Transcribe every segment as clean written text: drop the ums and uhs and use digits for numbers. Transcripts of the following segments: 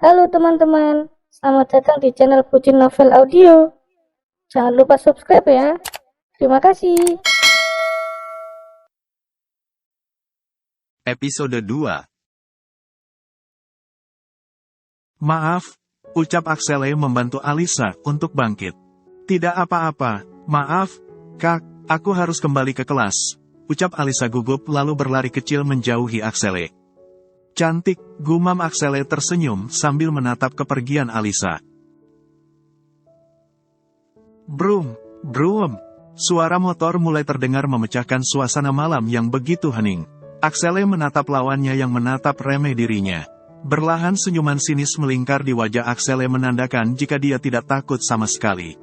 Halo teman-teman, selamat datang di channel Bucin Novel Audio. Jangan lupa subscribe ya. Terima kasih. Episode 2. Maaf, ucap Axele membantu Alisa untuk bangkit. Tidak apa-apa, maaf, Kak, aku harus kembali ke kelas, ucap Alisa gugup lalu berlari kecil menjauhi Axele. Cantik, gumam Axele tersenyum sambil menatap kepergian Alisa. Brum, brum. Suara motor mulai terdengar memecahkan suasana malam yang begitu hening. Axele menatap lawannya yang menatap remeh dirinya. Berlahan senyuman sinis melingkar di wajah Axele menandakan jika dia tidak takut sama sekali.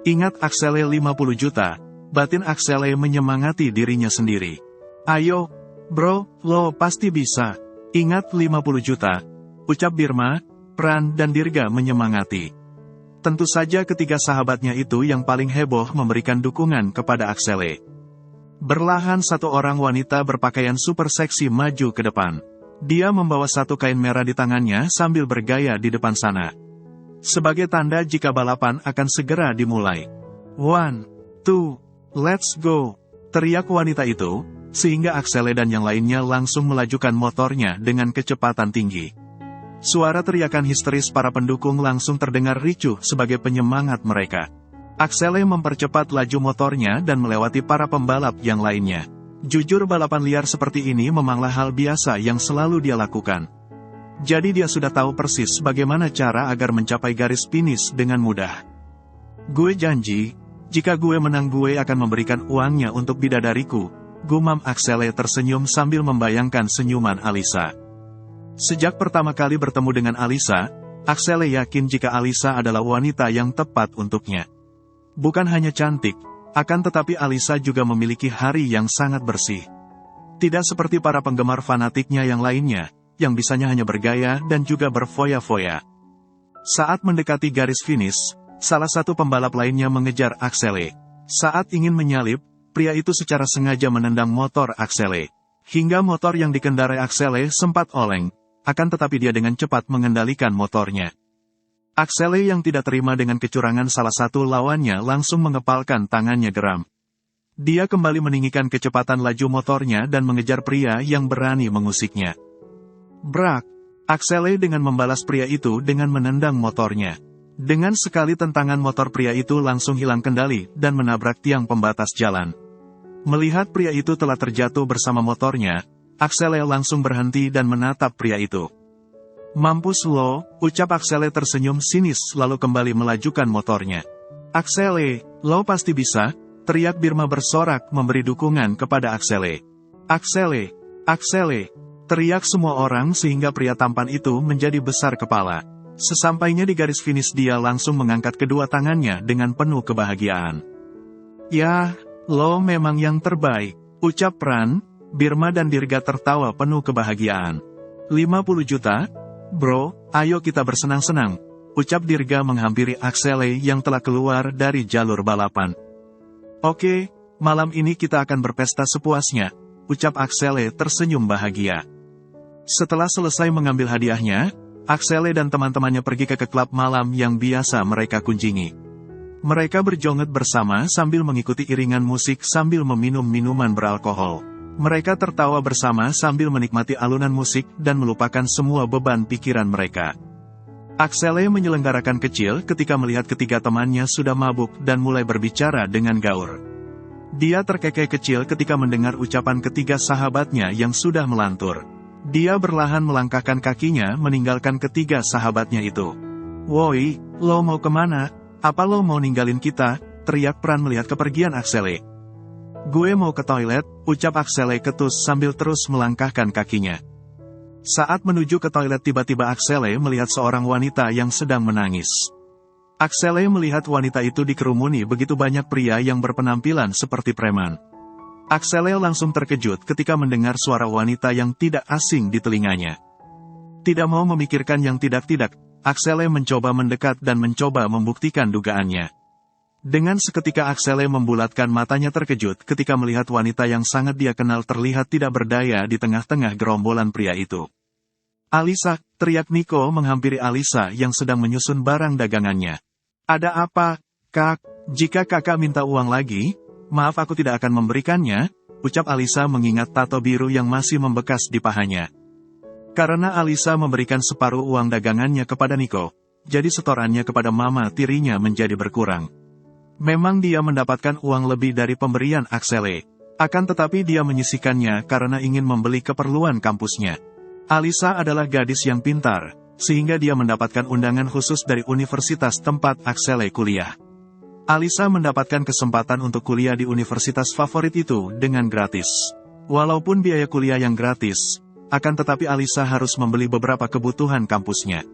Ingat Axele 50 juta, batin Axele menyemangati dirinya sendiri. Ayo, bro, lo pasti bisa. Ingat 50 juta, ucap Birma, Pran dan Dirga menyemangati. Tentu saja ketiga sahabatnya itu yang paling heboh memberikan dukungan kepada Axele. Berlahan satu orang wanita berpakaian super seksi maju ke depan. Dia membawa satu kain merah di tangannya sambil bergaya di depan sana. Sebagai tanda jika balapan akan segera dimulai. 1, 2, let's go, teriak wanita itu, sehingga Axele dan yang lainnya langsung melajukan motornya dengan kecepatan tinggi. Suara teriakan histeris para pendukung langsung terdengar ricuh sebagai penyemangat mereka. Axele mempercepat laju motornya dan melewati para pembalap yang lainnya. Jujur balapan liar seperti ini memanglah hal biasa yang selalu dia lakukan. Jadi dia sudah tahu persis bagaimana cara agar mencapai garis finish dengan mudah. Gue janji, jika gue menang gue akan memberikan uangnya untuk bidadariku, gumam Axele tersenyum sambil membayangkan senyuman Alisa. Sejak pertama kali bertemu dengan Alisa, Axele yakin jika Alisa adalah wanita yang tepat untuknya. Bukan hanya cantik, akan tetapi Alisa juga memiliki hari yang sangat bersih. Tidak seperti para penggemar fanatiknya yang lainnya, yang bisanya hanya bergaya dan juga berfoya-foya. Saat mendekati garis finish, salah satu pembalap lainnya mengejar Axele. Saat ingin menyalip, pria itu secara sengaja menendang motor Axele. Hingga motor yang dikendarai Axele sempat oleng, akan tetapi dia dengan cepat mengendalikan motornya. Axele yang tidak terima dengan kecurangan salah satu lawannya langsung mengepalkan tangannya geram. Dia kembali meninggikan kecepatan laju motornya dan mengejar pria yang berani mengusiknya. Brak! Axele dengan membalas pria itu dengan menendang motornya. Dengan sekali tentangan motor pria itu langsung hilang kendali dan menabrak tiang pembatas jalan. Melihat pria itu telah terjatuh bersama motornya, Axele langsung berhenti dan menatap pria itu. Mampus lo, ucap Axele tersenyum sinis lalu kembali melajukan motornya. Axele, lo pasti bisa, teriak Birma bersorak memberi dukungan kepada Axele. Axele, Axele, teriak semua orang sehingga pria tampan itu menjadi besar kepala. Sesampainya di garis finish dia langsung mengangkat kedua tangannya dengan penuh kebahagiaan. Yah, lo memang yang terbaik, ucap Pran, Birma dan Dirga tertawa penuh kebahagiaan. 50 juta? Bro, ayo kita bersenang-senang, ucap Dirga menghampiri Axele yang telah keluar dari jalur balapan. Oke, malam ini kita akan berpesta sepuasnya, ucap Axele tersenyum bahagia. Setelah selesai mengambil hadiahnya, Axele dan teman-temannya pergi ke klub malam yang biasa mereka kunjungi. Mereka berjoget bersama sambil mengikuti iringan musik sambil meminum minuman beralkohol. Mereka tertawa bersama sambil menikmati alunan musik dan melupakan semua beban pikiran mereka. Axele menyelenggarakan kecil ketika melihat ketiga temannya sudah mabuk dan mulai berbicara dengan gaur. Dia terkekeh kecil ketika mendengar ucapan ketiga sahabatnya yang sudah melantur. Dia berlahan melangkahkan kakinya meninggalkan ketiga sahabatnya itu. Woi, lo mau kemana? Apa lo mau ninggalin kita? Teriak Pran melihat kepergian Axele. Gue mau ke toilet, ucap Axele ketus sambil terus melangkahkan kakinya. Saat menuju ke toilet tiba-tiba Axele melihat seorang wanita yang sedang menangis. Axele melihat wanita itu dikerumuni begitu banyak pria yang berpenampilan seperti preman. Axele langsung terkejut ketika mendengar suara wanita yang tidak asing di telinganya. Tidak mau memikirkan yang tidak-tidak, Axele mencoba mendekat dan mencoba membuktikan dugaannya. Dengan seketika Axele membulatkan matanya terkejut ketika melihat wanita yang sangat dia kenal terlihat tidak berdaya di tengah-tengah gerombolan pria itu. Alisa, teriak Niko menghampiri Alisa yang sedang menyusun barang dagangannya. Ada apa, Kak? Jika kakak minta uang lagi, maaf aku tidak akan memberikannya, ucap Alisa mengingat tato biru yang masih membekas di pahanya. Karena Alisa memberikan separuh uang dagangannya kepada Niko, jadi setorannya kepada mama tirinya menjadi berkurang. Memang dia mendapatkan uang lebih dari pemberian Axele. Akan tetapi dia menyisihkannya karena ingin membeli keperluan kampusnya. Alisa adalah gadis yang pintar, sehingga dia mendapatkan undangan khusus dari universitas tempat Axele kuliah. Alisa mendapatkan kesempatan untuk kuliah di universitas favorit itu dengan gratis. Walaupun biaya kuliah yang gratis, akan tetapi Alisa harus membeli beberapa kebutuhan kampusnya.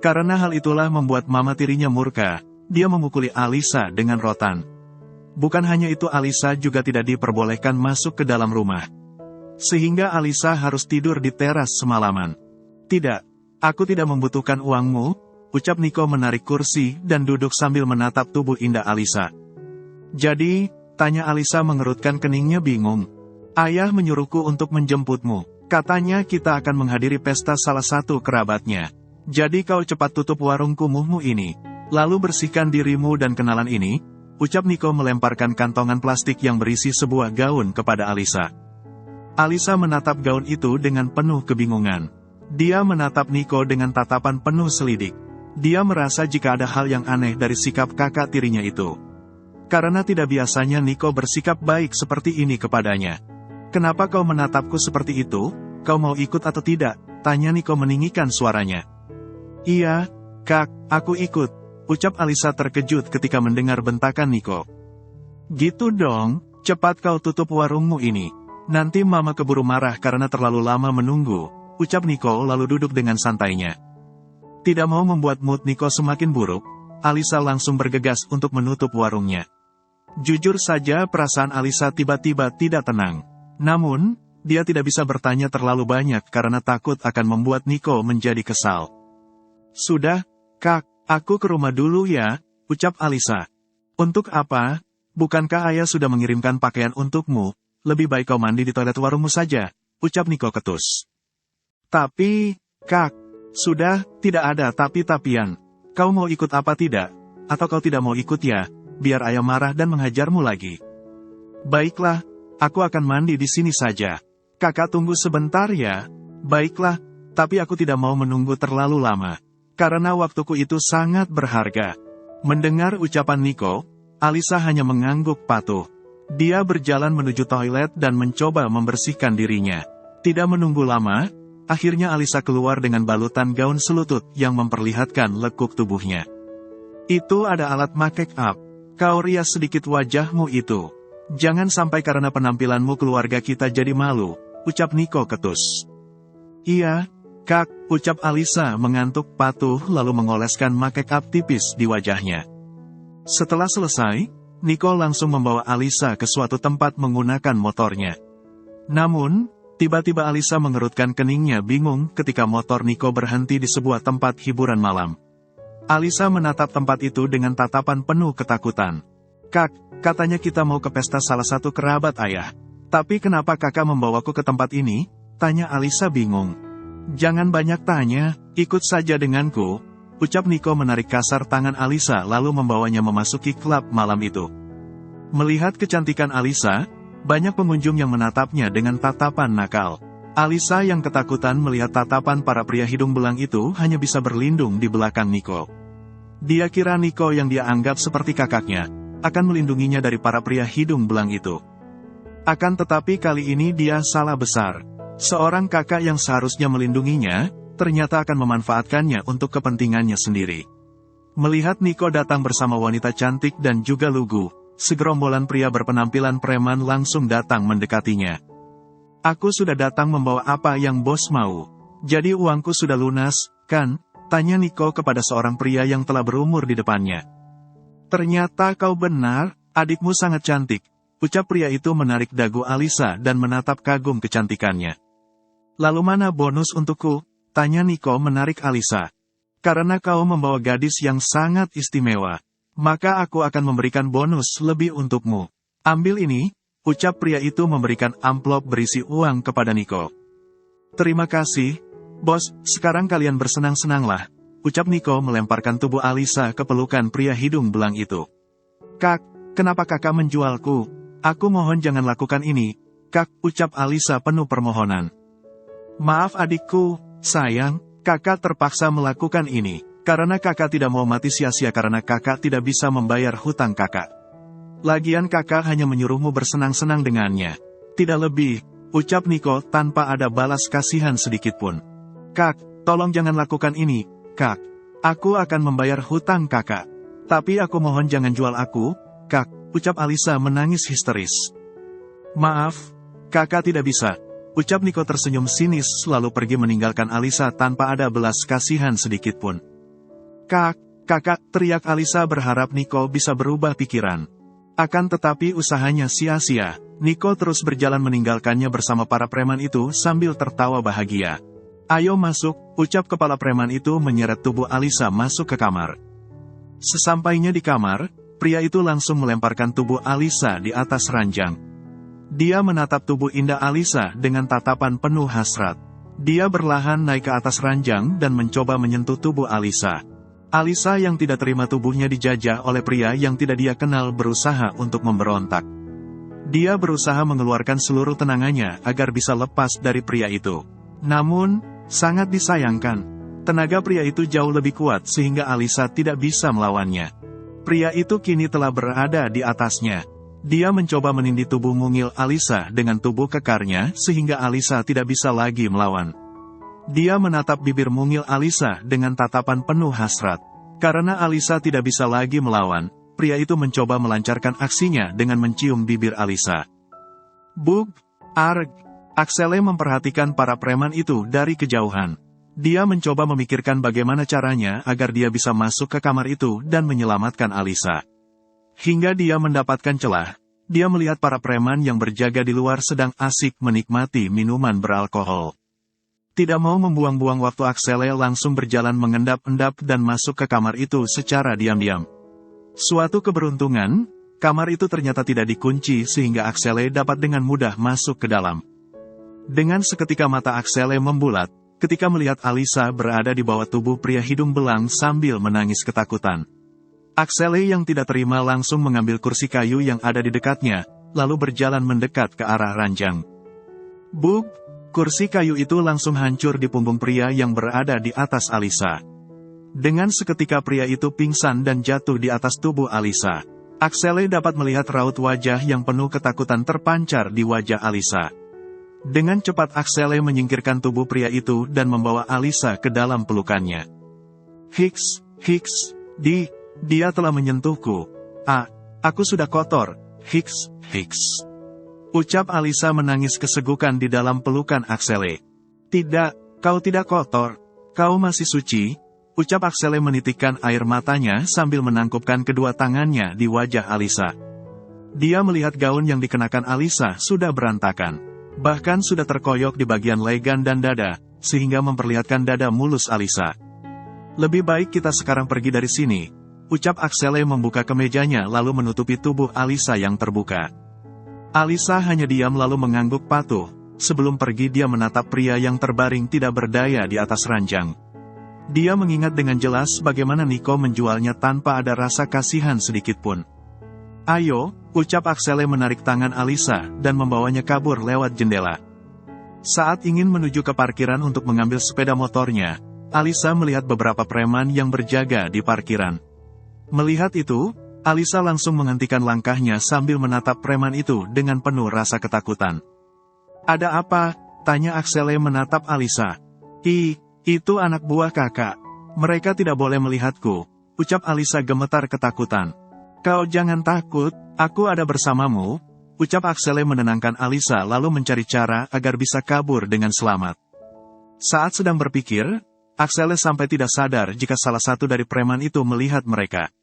Karena hal itulah membuat mama tirinya murka, dia memukuli Alisa dengan rotan. Bukan hanya itu, Alisa juga tidak diperbolehkan masuk ke dalam rumah. Sehingga Alisa harus tidur di teras semalaman. Tidak, aku tidak membutuhkan uangmu, ucap Niko menarik kursi dan duduk sambil menatap tubuh indah Alisa. Jadi, tanya Alisa mengerutkan keningnya bingung. Ayah menyuruhku untuk menjemputmu. Katanya kita akan menghadiri pesta salah satu kerabatnya. Jadi kau cepat tutup warung kumuhmu ini. Lalu bersihkan dirimu dan kenalan ini, ucap Niko melemparkan kantongan plastik yang berisi sebuah gaun kepada Alisa. Alisa menatap gaun itu dengan penuh kebingungan. Dia menatap Niko dengan tatapan penuh selidik. Dia merasa jika ada hal yang aneh dari sikap kakak tirinya itu. Karena tidak biasanya Niko bersikap baik seperti ini kepadanya. Kenapa kau menatapku seperti itu? Kau mau ikut atau tidak? Tanya Niko meninggikan suaranya. Iya, Kak, aku ikut, ucap Alisa terkejut ketika mendengar bentakan Niko. Gitu dong, cepat kau tutup warungmu ini. Nanti mama keburu marah karena terlalu lama menunggu, ucap Niko lalu duduk dengan santainya. Tidak mau membuat mood Niko semakin buruk, Alisa langsung bergegas untuk menutup warungnya. Jujur saja perasaan Alisa tiba-tiba tidak tenang. Namun, dia tidak bisa bertanya terlalu banyak karena takut akan membuat Niko menjadi kesal. Sudah, Kak, aku ke rumah dulu ya, ucap Alisa. Untuk apa? Bukankah ayah sudah mengirimkan pakaian untukmu? Lebih baik kau mandi di toilet warungmu saja, ucap Niko ketus. Tapi, Kak, sudah, tidak ada tapi-tapian. Kau mau ikut apa tidak? Atau kau tidak mau ikut ya, biar ayah marah dan menghajarmu lagi. Baiklah, aku akan mandi di sini saja. Kakak tunggu sebentar ya. Baiklah, tapi aku tidak mau menunggu terlalu lama. Karena waktuku itu sangat berharga. Mendengar ucapan Niko, Alisa hanya mengangguk patuh. Dia berjalan menuju toilet dan mencoba membersihkan dirinya. Tidak menunggu lama, akhirnya Alisa keluar dengan balutan gaun selutut yang memperlihatkan lekuk tubuhnya. Itu ada alat make up. Kau rias sedikit wajahmu itu. Jangan sampai karena penampilanmu keluarga kita jadi malu, ucap Niko ketus. Iya, Kak, ucap Alisa mengantuk patuh lalu mengoleskan make up tipis di wajahnya. Setelah selesai, Niko langsung membawa Alisa ke suatu tempat menggunakan motornya. Namun, tiba-tiba Alisa mengerutkan keningnya bingung ketika motor Niko berhenti di sebuah tempat hiburan malam. Alisa menatap tempat itu dengan tatapan penuh ketakutan. Kak, katanya kita mau ke pesta salah satu kerabat ayah. Tapi kenapa kakak membawaku ke tempat ini? Tanya Alisa bingung. Jangan banyak tanya, ikut saja denganku, ucap Niko menarik kasar tangan Alisa lalu membawanya memasuki klub malam itu. Melihat kecantikan Alisa, banyak pengunjung yang menatapnya dengan tatapan nakal. Alisa yang ketakutan melihat tatapan para pria hidung belang itu hanya bisa berlindung di belakang Niko. Dia kira Niko yang dia anggap seperti kakaknya, akan melindunginya dari para pria hidung belang itu. Akan tetapi kali ini dia salah besar. Seorang kakak yang seharusnya melindunginya, ternyata akan memanfaatkannya untuk kepentingannya sendiri. Melihat Niko datang bersama wanita cantik dan juga lugu, segerombolan pria berpenampilan preman langsung datang mendekatinya. Aku sudah datang membawa apa yang bos mau. Jadi uangku sudah lunas, kan? Tanya Niko kepada seorang pria yang telah berumur di depannya. Ternyata kau benar, adikmu sangat cantik, ucap pria itu menarik dagu Alisa dan menatap kagum kecantikannya. Lalu mana bonus untukku? Tanya Niko menarik Alisa. Karena kau membawa gadis yang sangat istimewa, maka aku akan memberikan bonus lebih untukmu. Ambil ini, ucap pria itu memberikan amplop berisi uang kepada Niko. Terima kasih, Bos, sekarang kalian bersenang-senanglah, ucap Nico melemparkan tubuh Alisa ke pelukan pria hidung belang itu. Kak, kenapa kakak menjualku? Aku mohon jangan lakukan ini, Kak, ucap Alisa penuh permohonan. Maaf adikku, sayang, kakak terpaksa melakukan ini, karena kakak tidak mau mati sia-sia karena kakak tidak bisa membayar hutang kakak. Lagian kakak hanya menyuruhmu bersenang-senang dengannya. Tidak lebih, ucap Nico tanpa ada balas kasihan sedikitpun. Kak, tolong jangan lakukan ini, Kak. Aku akan membayar hutang kakak. Tapi aku mohon jangan jual aku, Kak, ucap Alisa menangis histeris. Maaf, kakak tidak bisa, ucap Nico tersenyum sinis lalu pergi meninggalkan Alisa tanpa ada belas kasihan sedikitpun. Kak, kakak, teriak Alisa berharap Nico bisa berubah pikiran. Akan tetapi usahanya sia-sia, Nico terus berjalan meninggalkannya bersama para preman itu sambil tertawa bahagia. Ayo masuk, ucap kepala preman itu menyeret tubuh Alisa masuk ke kamar. Sesampainya di kamar, pria itu langsung melemparkan tubuh Alisa di atas ranjang. Dia menatap tubuh indah Alisa dengan tatapan penuh hasrat. Dia berlahan naik ke atas ranjang dan mencoba menyentuh tubuh Alisa. Alisa yang tidak terima tubuhnya dijajah oleh pria yang tidak dia kenal berusaha untuk memberontak. Dia berusaha mengeluarkan seluruh tenangannya agar bisa lepas dari pria itu. Namun, sangat disayangkan, tenaga pria itu jauh lebih kuat sehingga Alisa tidak bisa melawannya. Pria itu kini telah berada di atasnya. Dia mencoba menindih tubuh mungil Alisa dengan tubuh kekarnya sehingga Alisa tidak bisa lagi melawan. Dia menatap bibir mungil Alisa dengan tatapan penuh hasrat. Karena Alisa tidak bisa lagi melawan, pria itu mencoba melancarkan aksinya dengan mencium bibir Alisa. Bug, arg. Axele memperhatikan para preman itu dari kejauhan. Dia mencoba memikirkan bagaimana caranya agar dia bisa masuk ke kamar itu dan menyelamatkan Alisa. Hingga dia mendapatkan celah, dia melihat para preman yang berjaga di luar sedang asik menikmati minuman beralkohol. Tidak mau membuang-buang waktu, Axele langsung berjalan mengendap-endap dan masuk ke kamar itu secara diam-diam. Suatu keberuntungan, kamar itu ternyata tidak dikunci sehingga Axele dapat dengan mudah masuk ke dalam. Dengan seketika mata Axele membulat, ketika melihat Alisa berada di bawah tubuh pria hidung belang sambil menangis ketakutan. Axele yang tidak terima langsung mengambil kursi kayu yang ada di dekatnya, lalu berjalan mendekat ke arah ranjang. Bug! Kursi kayu itu langsung hancur di punggung pria yang berada di atas Alisa. Dengan seketika pria itu pingsan dan jatuh di atas tubuh Alisa. Axele dapat melihat raut wajah yang penuh ketakutan terpancar di wajah Alisa. Dengan cepat Axele menyingkirkan tubuh pria itu dan membawa Alisa ke dalam pelukannya. Hiks, dia telah menyentuhku. Aku sudah kotor. Hiks. Ucap Alisa menangis kesegukan di dalam pelukan Axele. Tidak, kau tidak kotor. Kau masih suci, ucap Axele menitikkan air matanya sambil menangkupkan kedua tangannya di wajah Alisa. Dia melihat gaun yang dikenakan Alisa sudah berantakan. Bahkan sudah terkoyok di bagian legan dan dada, sehingga memperlihatkan dada mulus Alisa. Lebih baik kita sekarang pergi dari sini, ucap Axele membuka kemejanya lalu menutupi tubuh Alisa yang terbuka. Alisa hanya diam lalu mengangguk patuh. Sebelum pergi dia menatap pria yang terbaring tidak berdaya di atas ranjang. Dia mengingat dengan jelas bagaimana Nico menjualnya tanpa ada rasa kasihan sedikitpun. Ayo, ucap Axele menarik tangan Alisa dan membawanya kabur lewat jendela. Saat ingin menuju ke parkiran untuk mengambil sepeda motornya, Alisa melihat beberapa preman yang berjaga di parkiran. Melihat itu, Alisa langsung menghentikan langkahnya sambil menatap preman itu dengan penuh rasa ketakutan. Ada apa? Tanya Axele menatap Alisa. Itu anak buah kakak. Mereka tidak boleh melihatku, ucap Alisa gemetar ketakutan. Kau jangan takut, aku ada bersamamu, ucap Axele menenangkan Alisa lalu mencari cara agar bisa kabur dengan selamat. Saat sedang berpikir, Axele sampai tidak sadar jika salah satu dari preman itu melihat mereka.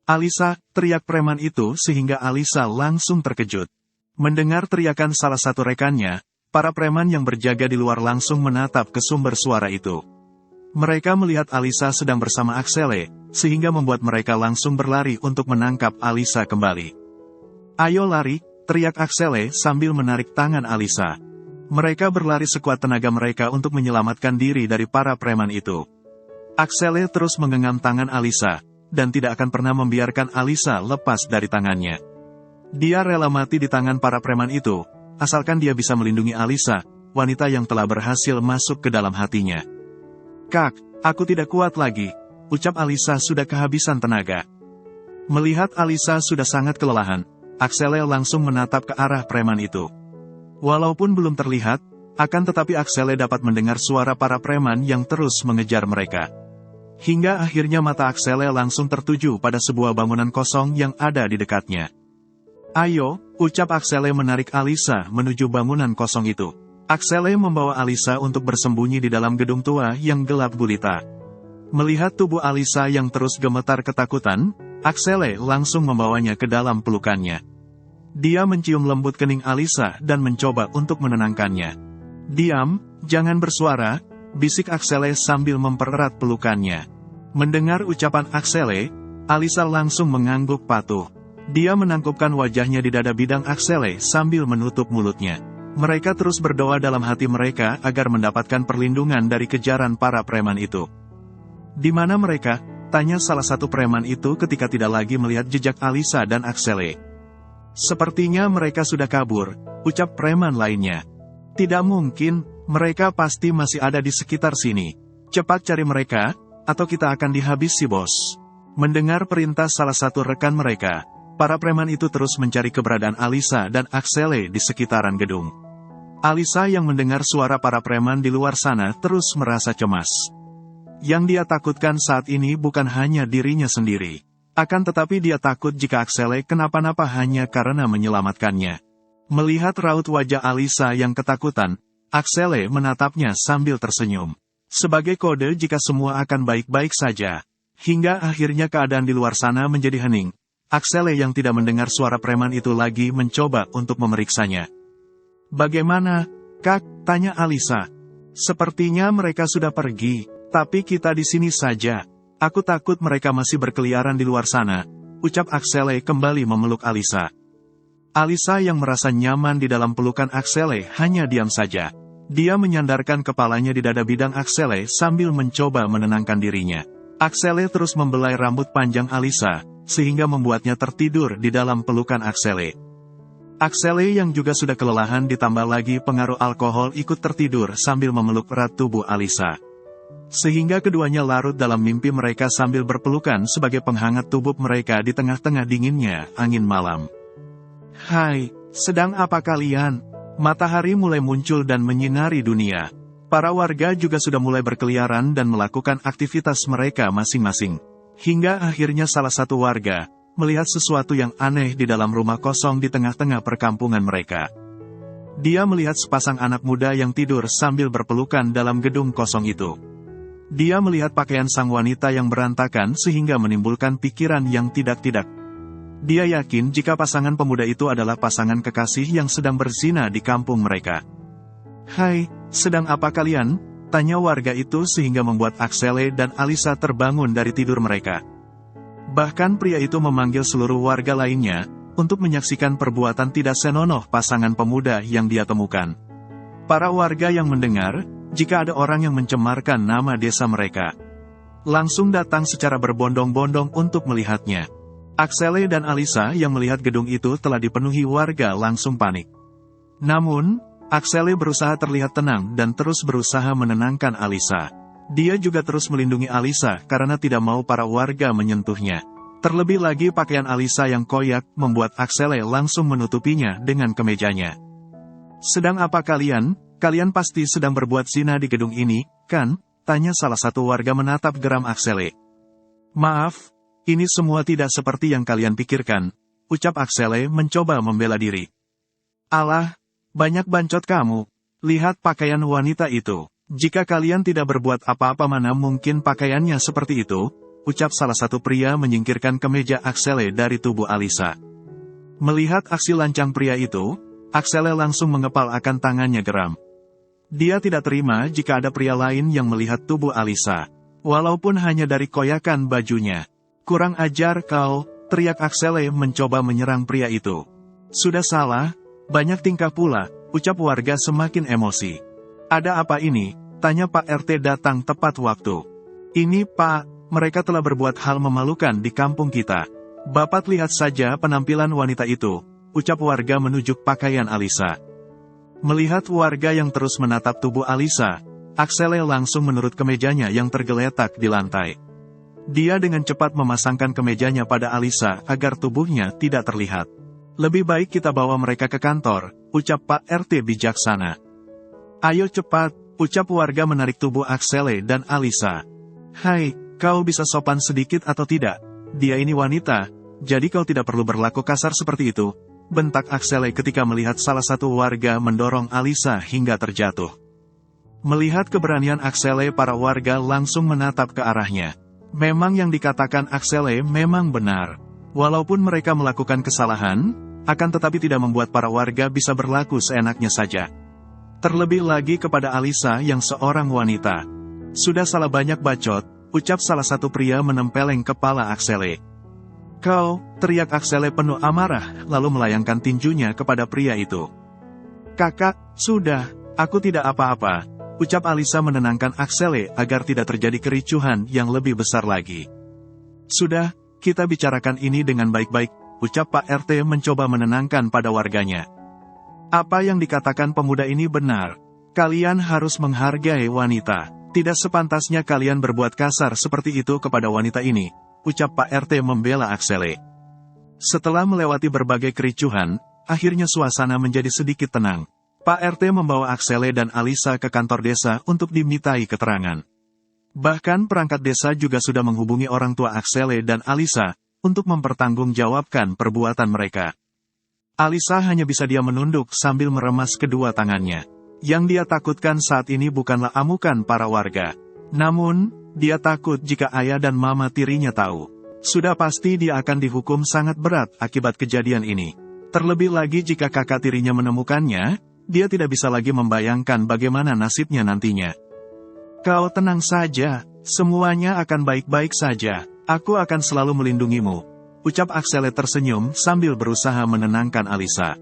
Alisa, teriak preman itu sehingga Alisa langsung terkejut. Mendengar teriakan salah satu rekannya, para preman yang berjaga di luar langsung menatap ke sumber suara itu. Mereka melihat Alisa sedang bersama Axele, sehingga membuat mereka langsung berlari untuk menangkap Alisa kembali. Ayo lari, teriak Axele sambil menarik tangan Alisa. Mereka berlari sekuat tenaga mereka untuk menyelamatkan diri dari para preman itu. Axele terus menggenggam tangan Alisa, dan tidak akan pernah membiarkan Alisa lepas dari tangannya. Dia rela mati di tangan para preman itu, asalkan dia bisa melindungi Alisa, wanita yang telah berhasil masuk ke dalam hatinya. "Kak, aku tidak kuat lagi," ucap Alisa sudah kehabisan tenaga. Melihat Alisa sudah sangat kelelahan, Axele langsung menatap ke arah preman itu. Walaupun belum terlihat, akan tetapi Axele dapat mendengar suara para preman yang terus mengejar mereka. Hingga akhirnya mata Axele langsung tertuju pada sebuah bangunan kosong yang ada di dekatnya. "Ayo," ucap Axele menarik Alisa menuju bangunan kosong itu. Axele membawa Alisa untuk bersembunyi di dalam gedung tua yang gelap gulita. Melihat tubuh Alisa yang terus gemetar ketakutan, Axele langsung membawanya ke dalam pelukannya. Dia mencium lembut kening Alisa dan mencoba untuk menenangkannya. "Diam, jangan bersuara," bisik Axele sambil mempererat pelukannya. Mendengar ucapan Axele, Alisa langsung mengangguk patuh. Dia menangkupkan wajahnya di dada bidang Axele sambil menutup mulutnya. Mereka terus berdoa dalam hati mereka agar mendapatkan perlindungan dari kejaran para preman itu. "Di mana mereka?" tanya salah satu preman itu ketika tidak lagi melihat jejak Alisa dan Axele. "Sepertinya mereka sudah kabur," ucap preman lainnya. "Tidak mungkin, mereka pasti masih ada di sekitar sini. Cepat cari mereka, atau kita akan dihabisi, bos." Mendengar perintah salah satu rekan mereka, para preman itu terus mencari keberadaan Alisa dan Axele di sekitaran gedung. Alisa yang mendengar suara para preman di luar sana terus merasa cemas. Yang dia takutkan saat ini bukan hanya dirinya sendiri. Akan tetapi dia takut jika Axele kenapa-napa hanya karena menyelamatkannya. Melihat raut wajah Alisa yang ketakutan, Axele menatapnya sambil tersenyum. Sebagai kode jika semua akan baik-baik saja. Hingga akhirnya keadaan di luar sana menjadi hening. Axele yang tidak mendengar suara preman itu lagi mencoba untuk memeriksanya. "Bagaimana, Kak?" tanya Alisa. "Sepertinya mereka sudah pergi, tapi kita di sini saja. Aku takut mereka masih berkeliaran di luar sana," ucap Axele kembali memeluk Alisa. Alisa yang merasa nyaman di dalam pelukan Axele hanya diam saja. Dia menyandarkan kepalanya di dada bidang Axele sambil mencoba menenangkan dirinya. Axele terus membelai rambut panjang Alisa, sehingga membuatnya tertidur di dalam pelukan Axele. Axele yang juga sudah kelelahan ditambah lagi pengaruh alkohol ikut tertidur sambil memeluk erat tubuh Alisa. Sehingga keduanya larut dalam mimpi mereka sambil berpelukan sebagai penghangat tubuh mereka di tengah-tengah dinginnya angin malam. "Hai, sedang apa kalian?" Matahari mulai muncul dan menyinari dunia. Para warga juga sudah mulai berkeliaran dan melakukan aktivitas mereka masing-masing. Hingga akhirnya salah satu warga melihat sesuatu yang aneh di dalam rumah kosong di tengah-tengah perkampungan mereka. Dia melihat sepasang anak muda yang tidur sambil berpelukan dalam gedung kosong itu. Dia melihat pakaian sang wanita yang berantakan sehingga menimbulkan pikiran yang tidak-tidak. Dia yakin jika pasangan pemuda itu adalah pasangan kekasih yang sedang berzina di kampung mereka. "Hai, sedang apa kalian?" tanya warga itu sehingga membuat Axele dan Alisa terbangun dari tidur mereka. Bahkan pria itu memanggil seluruh warga lainnya untuk menyaksikan perbuatan tidak senonoh pasangan pemuda yang dia temukan. Para warga yang mendengar jika ada orang yang mencemarkan nama desa mereka, langsung datang secara berbondong-bondong untuk melihatnya. Axele dan Alisa yang melihat gedung itu telah dipenuhi warga langsung panik. Namun, Axele berusaha terlihat tenang dan terus berusaha menenangkan Alisa. Dia juga terus melindungi Alisa karena tidak mau para warga menyentuhnya. Terlebih lagi pakaian Alisa yang koyak membuat Axele langsung menutupinya dengan kemejanya. "Sedang apa kalian? Kalian pasti sedang berbuat zina di gedung ini, kan?" tanya salah satu warga menatap geram Axele. "Maaf, ini semua tidak seperti yang kalian pikirkan," ucap Axele mencoba membela diri. "Alah, banyak bancot kamu. Lihat pakaian wanita itu. Jika kalian tidak berbuat apa-apa mana mungkin pakaiannya seperti itu," ucap salah satu pria menyingkirkan kemeja Axele dari tubuh Alisa. Melihat aksi lancang pria itu, Axele langsung mengepal akan tangannya geram. Dia tidak terima jika ada pria lain yang melihat tubuh Alisa, walaupun hanya dari koyakan bajunya. "Kurang ajar kau," teriak Axele mencoba menyerang pria itu. "Sudah salah, banyak tingkah pula," ucap warga semakin emosi. Ada apa ini? Tanya Pak RT datang tepat waktu. Ini Pak, mereka telah berbuat hal memalukan di kampung kita. Bapak lihat saja penampilan wanita itu, ucap warga menunjuk pakaian Alisa. Melihat warga yang terus menatap tubuh Alisa, Axele langsung menurut kemejanya yang tergeletak di lantai. Dia dengan cepat memasangkan kemejanya pada Alisa agar tubuhnya tidak terlihat. Lebih baik kita bawa mereka ke kantor, ucap Pak RT bijaksana. Ayo cepat, ucap warga menarik tubuh Axele dan Alisa. Hai, kau bisa sopan sedikit atau tidak? Dia ini wanita, jadi kau tidak perlu berlaku kasar seperti itu, bentak Axele ketika melihat salah satu warga mendorong Alisa hingga terjatuh. Melihat keberanian Axele, para warga langsung menatap ke arahnya. Memang yang dikatakan Axele memang benar. Walaupun mereka melakukan kesalahan, akan tetapi tidak membuat para warga bisa berlaku seenaknya saja. Terlebih lagi kepada Alisa yang seorang wanita. Sudah salah banyak bacot, ucap salah satu pria menempeleng kepala Axele. Kau, teriak Axele penuh amarah, lalu melayangkan tinjunya kepada pria itu. Kakak, sudah, aku tidak apa-apa. Ucap Alisa menenangkan Axele agar tidak terjadi kericuhan yang lebih besar lagi. Sudah, kita bicarakan ini dengan baik-baik, ucap Pak RT mencoba menenangkan pada warganya. Apa yang dikatakan pemuda ini benar. Kalian harus menghargai wanita. Tidak sepantasnya kalian berbuat kasar seperti itu kepada wanita ini, ucap Pak RT membela Axele. Setelah melewati berbagai kericuhan, akhirnya suasana menjadi sedikit tenang. Pak RT membawa Axele dan Alisa ke kantor desa untuk dimintai keterangan. Bahkan perangkat desa juga sudah menghubungi orang tua Axele dan Alisa untuk mempertanggungjawabkan perbuatan mereka. Alisa hanya bisa diam menunduk sambil meremas kedua tangannya. Yang dia takutkan saat ini bukanlah amukan para warga. Namun, dia takut jika ayah dan mama tirinya tahu. Sudah pasti dia akan dihukum sangat berat akibat kejadian ini. Terlebih lagi jika kakak tirinya menemukannya, dia tidak bisa lagi membayangkan bagaimana nasibnya nantinya. Kau tenang saja, semuanya akan baik-baik saja. Aku akan selalu melindungimu, ucap Axele tersenyum sambil berusaha menenangkan Alisa.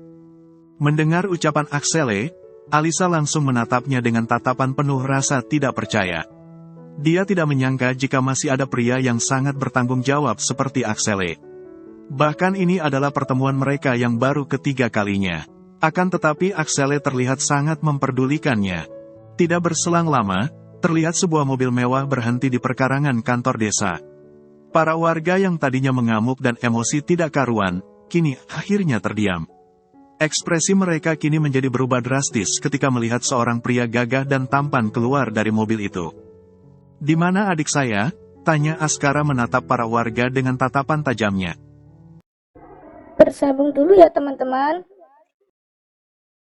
Mendengar ucapan Axele, Alisa langsung menatapnya dengan tatapan penuh rasa tidak percaya. Dia tidak menyangka jika masih ada pria yang sangat bertanggung jawab seperti Axele. Bahkan ini adalah pertemuan mereka yang baru ketiga kalinya. Akan tetapi Axele terlihat sangat memperdulikannya. Tidak berselang lama, terlihat sebuah mobil mewah berhenti di perkarangan kantor desa. Para warga yang tadinya mengamuk dan emosi tidak karuan, kini akhirnya terdiam. Ekspresi mereka kini menjadi berubah drastis ketika melihat seorang pria gagah dan tampan keluar dari mobil itu. Di mana adik saya? Tanya Askara menatap para warga dengan tatapan tajamnya. Bersambung dulu ya teman-teman.